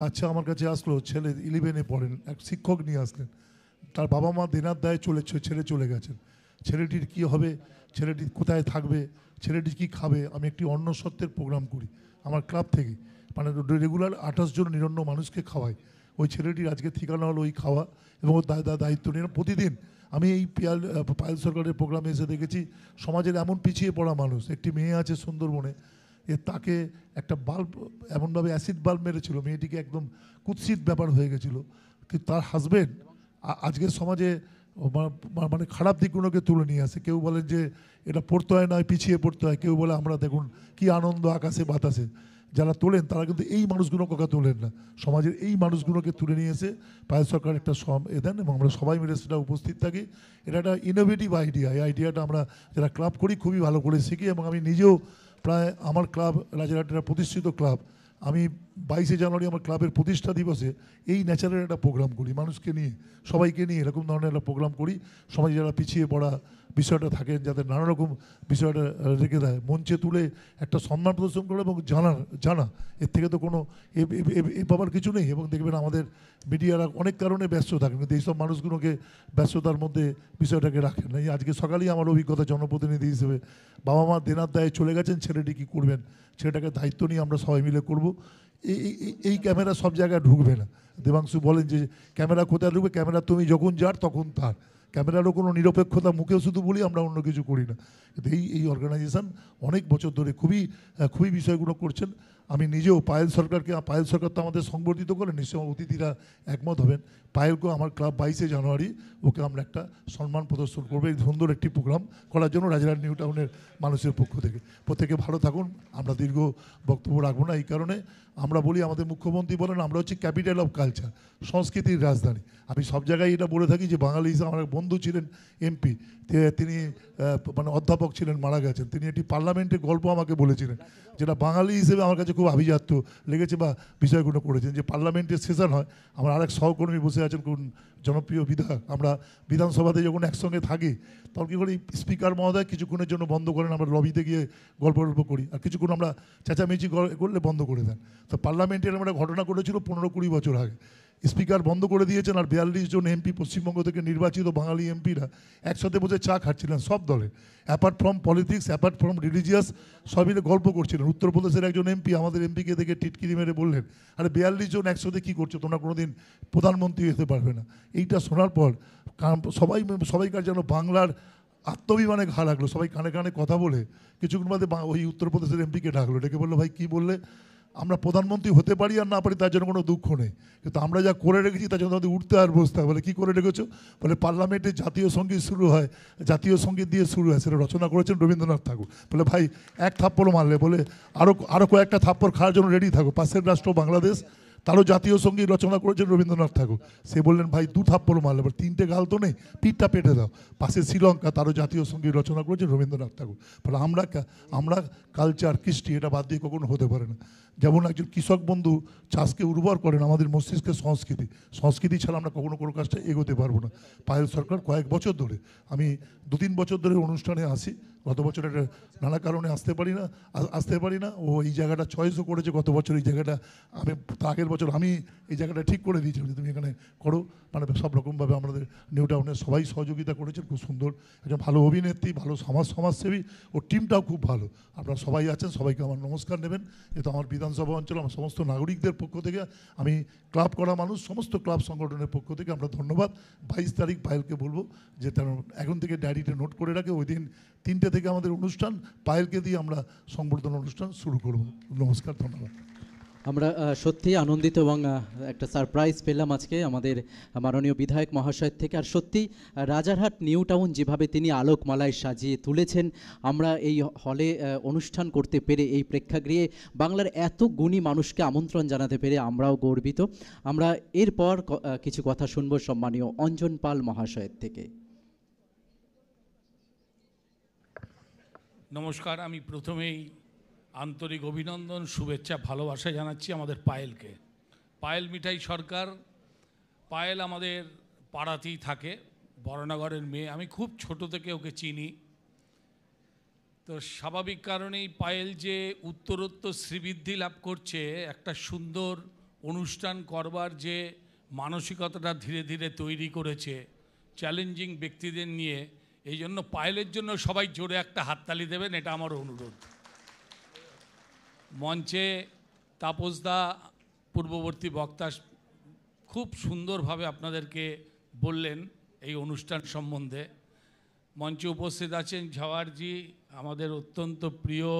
আচ্ছা, আমার কাছে আসলো, ছেলে 11-এ পড়েন, এক শিক্ষক নিয়ে আসলেন। তার বাবা মা দেনার দায়ে ছেড়ে চলে গেছেন। ছেলেটির কি হবে, ছেলেটি কোথায় থাকবে, ছেলেটি কি খাবে। আমি একটি অন্ন সত্ত্বের প্রোগ্রাম করি আমার ক্লাব থেকে, মানে রেগুলার 28 জন নিরন্ন মানুষকে খাওয়াই। ওই ছেলেটির আজকে ঠিকানা হলো ওই খাওয়া, এবং ওর দায়িত্ব নিয়ে প্রতিদিন আমি এই পায়েল সরকারের প্রোগ্রামে এসে দেখেছি সমাজের এমন পিছিয়ে পড়া মানুষ, একটি মেয়ে আছে সুন্দরবনে, তাকে একটা বাল্ব এমনভাবে অ্যাসিড বাল্ব মেরেছিল, মেয়েটিকে একদম কুৎসিত ব্যাপার হয়ে গেছিলো। কিন্তু তার হাজবেন্ড আজকের সমাজে মানে খারাপ দিকগুলোকে তুলে নিয়ে আসে। কেউ বলেন যে এটা পড়তে হয় নয়, পিছিয়ে পড়তে হয়। কেউ বলে আমরা দেখুন কি আনন্দ আকাশে বাতাসে। যারা তোলেন তারা কিন্তু এই মানুষগুলোর কথা তোলেন না, সমাজের এই মানুষগুলোকে তুলে নিয়ে এসে পায়েল সরকার একটা দেন, এবং আমরা সবাই মিলে সেটা উপস্থিত থাকি। এটা একটা ইনোভেটিভ আইডিয়া। এই আইডিয়াটা আমরা যারা ক্লাব করি খুবই ভালো করে শিখি, এবং আমি নিজেও প্রায় আমার ক্লাব রাজারহাটের প্রতিষ্ঠিত ক্লাব, আমি 22শে জানুয়ারি আমার ক্লাবের প্রতিষ্ঠা দিবসে এই ন্যাচারের একটা প্রোগ্রাম করি, মানুষকে নিয়ে সবাইকে নিয়ে এরকম ধরনের একটা প্রোগ্রাম করি। সমাজে যারা পিছিয়ে পড়া বিষয়টা থাকেন, যাদের নানা রকম বিষয়টা রেখে দেয়, মঞ্চে তুলে একটা সম্মান প্রদর্শন করে এবং জানা এর থেকে তো কোনো এ পাবার কিছু নেই। এবং দেখবেন আমাদের মিডিয়ারা অনেক কারণে ব্যস্ত থাকেন, কিন্তু এইসব মানুষগুলোকে ব্যস্ততার মধ্যে বিষয়টাকে রাখেন না। আজকে সকালেই আমার অভিজ্ঞতা জনপ্রতিনিধি হিসেবে, বাবা মা দেনার দায়ে চলে গেছেন, ছেলেটি কী করবেন, ছেলেটাকে দায়িত্ব নিয়ে আমরা সবাই মিলে করব। এই ক্যামেরা সব জায়গায় ঢুকবে না। দেবাংশু বলেন যে ক্যামেরা কোথায় ঢুকবে, ক্যামেরা তুমি যখন যার তখন তার, ক্যামেরারও কোনো নিরপেক্ষতা মুখেও শুধু বলি, আমরা অন্য কিছু করি না। কিন্তু এই অর্গানাইজেশন অনেক বছর ধরে খুবই বিষয়গুলো করছেন। আমি নিজেও পায়েল সরকার তো আমাদের সংবর্ধিত করেন, নিশ্চয় অতিথিরা একমত হবেন। পায়েলকেও আমার ক্লাব 22শে জানুয়ারি ওকে আমরা একটা সম্মান প্রদর্শন করবো এই সুন্দর একটি প্রোগ্রাম করার জন্য রাজারহাট নিউ টাউনের মানুষের পক্ষ থেকে। প্রত্যেকে ভালো থাকুন। আমরা দীর্ঘ বক্তব্য রাখবো না, এই কারণে আমরা বলি, আমাদের মুখ্যমন্ত্রী বলেন আমরা হচ্ছে ক্যাপিটাল অফ কালচার, সংস্কৃতির রাজধানী। আমি সব জায়গায় এটা বলে থাকি যে বাঙালি হিসেবে আমার এক বন্ধু ছিলেন এমপি, তিনি মানে অধ্যাপক ছিলেন, মারা গেছেন। তিনি একটি পার্লামেন্টের গল্প আমাকে বলেছিলেন, যেটা বাঙালি হিসেবে আমার কাছে খুব আভিজাত্য লেগেছে, বা বিষয়গুলো করেছেন। যে পার্লামেন্টের সেশন হয়, আমার আরেক সহকর্মী বসে আছেন কোন জনপ্রিয় বিধায়ক, আমরা বিধানসভাতে যখন একসঙ্গে থাকি তখন কী করি, স্পিকার মহোদয় কিছুক্ষণের জন্য বন্ধ করেন, আমরা লবিতে গিয়ে গল্প করি, আর কিছুক্ষণ আমরা চেঁচামেচি করলে বন্ধ করে দেন। তো পার্লামেন্টের একটা ঘটনা ঘটেছিল 15-20 বছর আগে, স্পিকার বন্ধ করে দিয়েছেন, আর 42 জন এমপি পশ্চিমবঙ্গ থেকে নির্বাচিত বাঙালি এমপিরা একসাথে বসে চা খাচ্ছিলেন সব দলে, apart from politics, apart from religious, সব মিলে গল্প করছিলেন। উত্তরপ্রদেশের একজন এমপি আমাদের এমপিকে দেখে টিটকিরি মেরে বললেন, আরে 42 জন একসাথে কী করছো, তোমরা কোনোদিন প্রধানমন্ত্রী হতে পারবে না। এইটা শোনার পর সবাইকার যেন বাংলার আত্মবিমানে ঘা লাগলো। সবাই কানে কানে কথা বলে কিছুক্ষণ বাদে ওই উত্তরপ্রদেশের এমপিকে ডাকলো, ডেকে বললো, ভাই কী বললে, আমরা প্রধানমন্ত্রী হতে পারি আর না পারি তার জন্য কোনো দুঃখ নেই, কিন্তু আমরা যা করে রেখেছি তার জন্য আমাদের উঠতে আর বসতে হয়। বলে কী করে রেখেছো, বলে পার্লামেন্টে জাতীয় সঙ্গীত শুরু হয়, জাতীয় সঙ্গীত দিয়ে শুরু হয়, সেটা রচনা করেছেন রবীন্দ্রনাথ ঠাকুর। বলে ভাই এক থাপ্পড় মারলে, বলে আরও কয়েকটা থাপ্পড় খাওয়ার জন্য রেডি থাকো, পাশের রাষ্ট্র বাংলাদেশ, তারও জাতীয় সঙ্গীত রচনা করেছেন রবীন্দ্রনাথ ঠাকুর। সে বললেন ভাই 2 থাপ্পড় মারলে, বলে 3টে গাল তো নেই, পিঠটা পেটে দাও। পাশে শ্রীলঙ্কা, তারও জাতীয় সঙ্গীত রচনা করেছেন রবীন্দ্রনাথ ঠাকুর। বলে আমরা কালচার কৃষ্টি এটা বাদ দিয়ে কখনো হতে পারে না। যেমন একজন কৃষক বন্ধু চাষকে উর্বর করেন, আমাদের মস্তিষ্কের সংস্কৃতি ছাড়া আমরা কখনো কোনো কাজটা এগোতে পারবো না। পায়েল সরকার কয়েক বছর ধরে, আমি 2-3 বছর ধরে অনুষ্ঠানে আসি, গত বছর একটা নানা কারণে আসতে পারি না। ও এই জায়গাটা চয়েসও করেছে গত বছর, এই জায়গাটা আমি আগের বছর আমি এই জায়গাটা ঠিক করে দিয়েছিলাম যে তুমি এখানে করো, মানে সব রকমভাবে আমাদের নিউ টাউনের সবাই সহযোগিতা করেছেন, খুব সুন্দর একজন ভালো অভিনেত্রী, ভালো সমাজসেবী, ওর টিমটাও খুব ভালো। আপনারা সবাই আছেন, সবাইকে আমার নমস্কার নেবেন। এটা আমার বিধানসভা অঞ্চল, আমার সমস্ত নাগরিকদের পক্ষ থেকে, আমি ক্লাব করা মানুষ, সমস্ত ক্লাব সংগঠনের পক্ষ থেকে আমরা ধন্যবাদ। 22 তারিখ পায়েলকে বলবো যে তার এখন থেকে ডায়েরিতে নোট করে রাখে, ওই দিন 3টে থেকে আমাদের অনুষ্ঠান, পায়েলকে দিয়ে আমরা সংবর্ধনা অনুষ্ঠান শুরু করব। নমস্কার, ধন্যবাদ। আমরা সত্যি আনন্দিত এবং একটা সারপ্রাইজ পেলাম আজকে আমাদের মাননীয় বিধায়ক মহাশয়ের থেকে। আর সত্যি রাজারহাট নিউ টাউন যেভাবে তিনি আলোকমালায় সাজিয়ে তুলেছেন, আমরা এই হলে অনুষ্ঠান করতে পেরে, এই প্রেক্ষাগৃহে বাংলার এত গুণী মানুষকে আমন্ত্রণ জানাতে পেরে আমরাও গর্বিত। আমরা এরপর কিছু কথা শুনবো সম্মানীয় অঞ্জন পাল মহাশয়ের থেকে। নমস্কার, আমি প্রথমেই আন্তরিক অভিনন্দন, শুভেচ্ছা, ভালোবাসা জানাচ্ছি আমাদের পায়েলকে। পায়েল মিঠাই সরকার, পায়েল আমাদের পাড়াতেই থাকে, বড়নগরের মেয়ে। আমি খুব ছোট থেকে ওকে চিনি, তো স্বাভাবিক কারণেই পায়েল যে উত্তরোত্তর শ্রীবৃদ্ধি লাভ করছে, একটা সুন্দর অনুষ্ঠান করবার যে মানসিকতাটা ধীরে ধীরে তৈরি করেছে চ্যালেঞ্জিং ব্যক্তিদের নিয়ে, এই জন্য পায়েলের জন্য সবাই জোরে একটা হাততালি দেবেন, এটা আমার অনুরোধ। মঞ্চে তাপসদা পূর্ববর্তী বক্তা খুব সুন্দরভাবে আপনাদেরকে বললেন এই অনুষ্ঠান সম্বন্ধে। মঞ্চে উপস্থিত আছেন ঝাওয়ারজি, আমাদের অত্যন্ত প্রিয়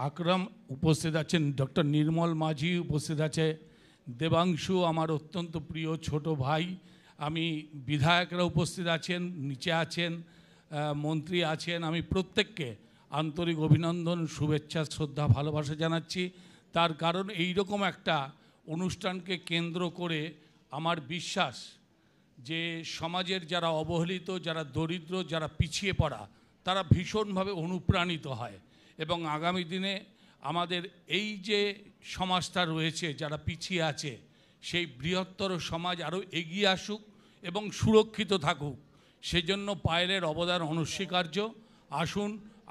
আকরাম উপস্থিত আছেন, ডক্টর নির্মল মাঝি উপস্থিত আছে, দেবাংশু আমার অত্যন্ত প্রিয় ছোট ভাই, আমি বিধায়করা উপস্থিত আছেন, নিচে আছেন মন্ত্রী আছেন। আমি প্রত্যেককে আন্তরিক অভিনন্দন, শুভেচ্ছা, শ্রদ্ধা, ভালোবাসা জানাচ্ছি। তার কারণ এই রকম একটা অনুষ্ঠানকে কেন্দ্র করে আমার বিশ্বাস যে সমাজের যারা অবহেলিত, যারা দরিদ্র, যারা পিছিয়ে পড়া, তারা ভীষণভাবে অনুপ্রাণিত হয় এবং আগামী দিনে আমাদের এই যে সমাজটা রয়েছে যারা পিছিয়ে আছে, সেই বৃহত্তর সমাজ আরও এগিয়ে আসুক এবং সুরক্ষিত থাকুক, সেজন্য পায়েলের অবদান অনস্বীকার্য। আসুন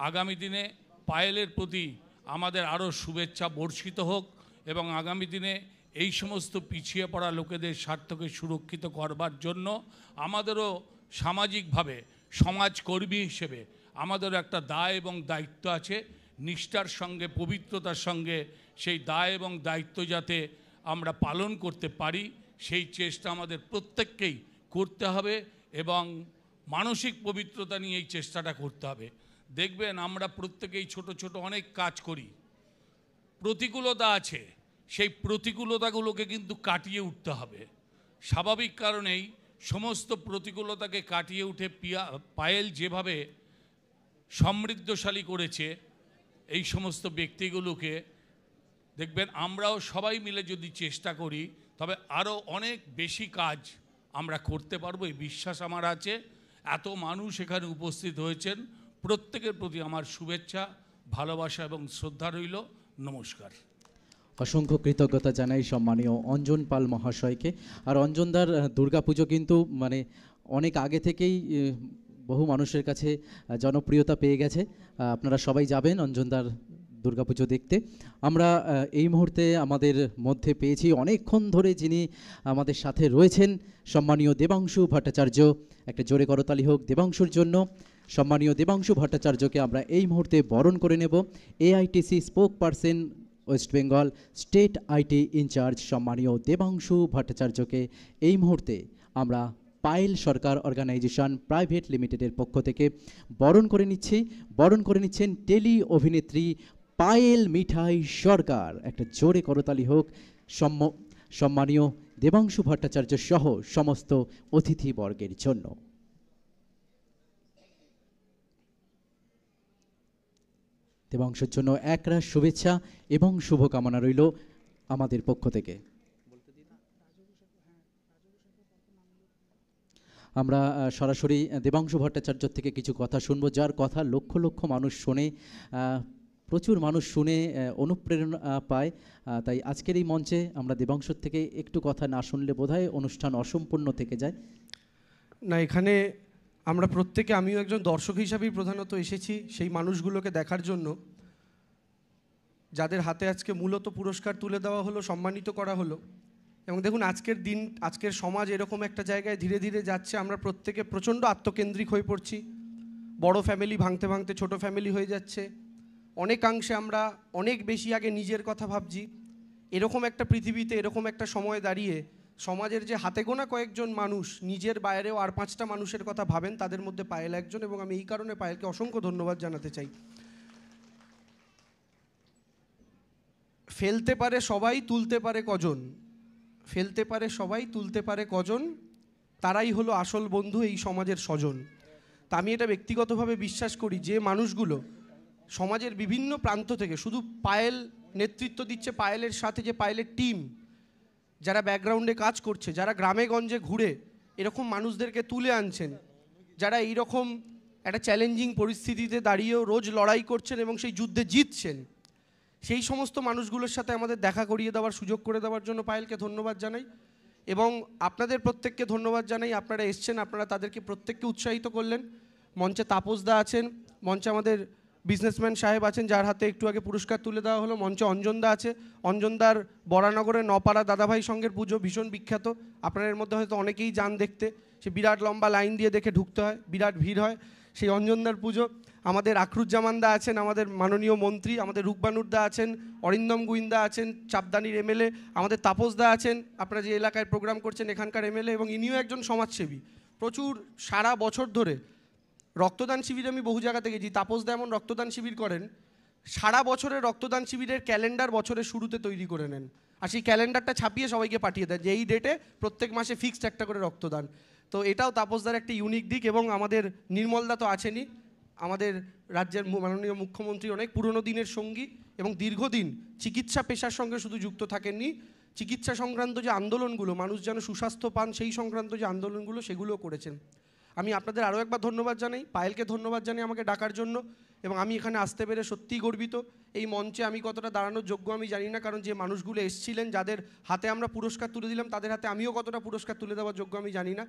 আগামী দিনে পায়েলের প্রতি আমাদের আরও শুভেচ্ছা বর্ষিত হোক এবং আগামী দিনে এই সমস্ত পিছিয়ে পড়া লোকেদের স্বার্থকে সুরক্ষিত করবার জন্য আমাদেরও সামাজিকভাবে সমাজকর্মী হিসেবে আমাদেরও একটা দায় এবং দায়িত্ব আছে। নিষ্ঠার সঙ্গে, পবিত্রতার সঙ্গে সেই দায় এবং দায়িত্ব যাতে আমরা পালন করতে পারি, সেই চেষ্টা আমাদের প্রত্যেককেই করতে হবে এবং মানসিক পবিত্রতা নিয়ে এই চেষ্টাটা করতে হবে। দেখবেন আমরা প্রত্যেকেই ছোট ছোট অনেক কাজ করি, প্রতিকূলতা আছে, সেই প্রতিকূলতাগুলোকে কিন্তু কাটিয়ে উঠতে হবে। স্বাভাবিক কারণেই সমস্ত প্রতিকূলতাকে কাটিয়ে উঠে পায়েল যেভাবে সমৃদ্ধশালী করেছে এই সমস্ত ব্যক্তিগুলোকে, দেখবেন আমরাও সবাই মিলে যদি চেষ্টা করি তবে আরও অনেক বেশি কাজ আমরা করতে পারবো, এই বিশ্বাস আমার আছে। এত মানুষ এখানে উপস্থিত হয়েছেন, প্রত্যেকের প্রতি আমার শুভেচ্ছা, ভালোবাসা এবং শ্রদ্ধা রইল। নমস্কার। অসংখ্য কৃতজ্ঞতা জানাই সম্মানীয় অঞ্জন পাল মহাশয়কে। আর অঞ্জনদার দুর্গাপুজো কিন্তু মানে অনেক আগে থেকেই বহু মানুষের কাছে জনপ্রিয়তা পেয়ে গেছে। আপনারা সবাই যাবেন অঞ্জনদার দুর্গাপুজো দেখতে। আমরা এই মুহূর্তে আমাদের মধ্যে পেয়েছি অনেকক্ষণ ধরে যিনি আমাদের সাথে রয়েছেন, সম্মানীয় দেবাংশু ভট্টাচার্য। একটা জোরে করতালি হোক দেবাংশুর জন্য। সম্মানীয় দেবাংশু ভট্টাচার্যকে আমরা এই মুহূর্তে বরণ করে নেব। AITC spoke person West Bengal state IT incharge সম্মানীয় দেবাংশু ভট্টাচার্যকে এই মুহূর্তে আমরা পায়েল সরকার অর্গানাইজেশন প্রাইভেট লিমিটেডের পক্ষ থেকে বরণ করে নিচ্ছি। বরণ করে নিচ্ছেন টেলি অভিনেত্রী পায়েল মিঠাই সরকার। একটা জোরে করতালি হোক সম্মানীয় দেবাংশু ভট্টাচার্য সহ সমস্ত অতিথিবর্গের জন্য। দেবাংশুর জন্য একরাশ শুভেচ্ছা এবং শুভকামনা রইল আমাদের পক্ষ থেকে। আমরা সরাসরি দেবাংশু ভট্টাচার্য থেকে কিছু কথা শুনবো, যার কথা লক্ষ লক্ষ মানুষ শোনে, প্রচুর মানুষ শুনে অনুপ্রেরণা পায়। তাই আজকের এই মঞ্চে আমরা দেবাংশুর থেকে একটু কথা না শুনলে বোধহয় অনুষ্ঠান অসম্পূর্ণ থেকে যায়। না, এখানে আমরা প্রত্যেকে, আমিও একজন দর্শক হিসাবেই প্রধানত এসেছি সেই মানুষগুলোকে দেখার জন্য যাদের হাতে আজকে মূলত পুরস্কার তুলে দেওয়া হলো, সম্মানিত করা হলো। এবং দেখুন আজকের দিন, আজকের সমাজ এরকম একটা জায়গায় ধীরে ধীরে যাচ্ছে, আমরা প্রত্যেকে প্রচণ্ড আত্মকেন্দ্রিক হয়ে পড়ছি। বড় ফ্যামিলি ভাঙতে ভাঙতে ছোট ফ্যামিলি হয়ে যাচ্ছে। অনেকাংশে আমরা অনেক বেশি আগে নিজের কথা ভাবছি। এরকম একটা পৃথিবীতে, এরকম একটা সময় দাঁড়িয়ে সমাজের যে হাতে গোনা কয়েকজন মানুষ নিজের বাইরেও আর 5টা মানুষের কথা ভাবেন, তাদের মধ্যে পায়েল একজন। এবং আমি এই কারণে পায়েলকে অসংখ্য ধন্যবাদ জানাতে চাই। ফেলতে পারে সবাই, তুলতে পারে কজন? ফেলতে পারে সবাই, তুলতে পারে কজন? তারাই হলো আসল বন্ধু, এই সমাজের স্বজন। তা আমি এটা ব্যক্তিগতভাবে বিশ্বাস করি যে মানুষগুলো সমাজের বিভিন্ন প্রান্ত থেকে, শুধু পায়েল নেতৃত্ব দিচ্ছে, পায়েলের সাথে যে পায়েলের টিম যারা ব্যাকগ্রাউন্ডে কাজ করছে, যারা গ্রামে গঞ্জে ঘুরে এরকম মানুষদেরকে তুলে আনছেন, যারা এইরকম একটা চ্যালেঞ্জিং পরিস্থিতিতে দাঁড়িয়েও রোজ লড়াই করছেন এবং সেই যুদ্ধে জিতছেন, সেই সমস্ত মানুষগুলোর সাথে আমাদের দেখা করিয়ে দেওয়ার সুযোগ করে দেওয়ার জন্য পায়েলকে ধন্যবাদ জানাই। এবং আপনাদের প্রত্যেককে ধন্যবাদ জানাই, আপনারা এসছেন, আপনারা তাদেরকে প্রত্যেককে উৎসাহিত করলেন। মঞ্চে তাপসদা আছেন, মঞ্চে আমাদের বিজনেসম্যান সাহেব আছেন, যার হাতে একটু আগে পুরস্কার তুলে দেওয়া হলো। মঞ্চে অঞ্জনদা আছে। অঞ্জনদার বরানগরের নপাড়া দাদাভাই সঙ্গের পুজো ভীষণ বিখ্যাত, আপনাদের মধ্যে হয়তো অনেকেই যান দেখতে। সে বিরাট লম্বা লাইন দিয়ে দেখে ঢুকতে হয়, বিরাট ভিড় হয়, সেই অঞ্জনদার পুজো। আমাদের আখরুজ্জামানদা আছেন, আমাদের মাননীয় মন্ত্রী। আমাদের রূপবানুরদা আছেন, অরিন্দম গুইন্দা আছেন, চাপদানির এমএলএ। আমাদের তাপসদা আছেন, আপনারা যে এলাকায় প্রোগ্রাম করছেন এখানকার এমএলএ, এবং ইনিও একজন সমাজসেবী। প্রচুর সারা বছর ধরে রক্তদান শিবিরে আমি বহু জায়গাতে গেছি, তাপসদা এমন রক্তদান শিবির করেন, সারা বছরের রক্তদান শিবিরের ক্যালেন্ডার বছরের শুরুতে তৈরি করে নেন, আর সেই ক্যালেন্ডারটা ছাপিয়ে সবাইকে পাঠিয়ে দেয় যে এই ডেটে প্রত্যেক মাসে ফিক্সড একটা করে রক্তদান। তো এটাও তাপসদার একটা ইউনিক দিক। এবং আমাদের নির্মলদা তো আছেনই, আমাদের রাজ্যের মাননীয় মুখ্যমন্ত্রী, অনেক পুরনো দিনের সঙ্গী এবং দীর্ঘদিন চিকিৎসা পেশার সঙ্গে শুধু যুক্ত থাকেননি, চিকিৎসা সংক্রান্ত যে আন্দোলনগুলো, মানুষ যেন সুস্বাস্থ্য পান সেই সংক্রান্ত যে আন্দোলনগুলো, সেগুলোও করেছেন। আমি আপনাদের আরও একবার ধন্যবাদ জানাই, পায়েলকে ধন্যবাদ জানাই আমাকে ডাকার জন্য, এবং আমি এখানে আসতে পেরে সত্যিই গর্বিত। এই মঞ্চে আমি কতটা দাঁড়ানোর যোগ্য আমি জানি না, কারণ যে মানুষগুলো এসেছিলেন, যাদের হাতে আমরা পুরস্কার তুলে দিলাম, তাদের হাতে আমিও কতটা পুরস্কার তুলে দেওয়ার যোগ্য আমি জানি না।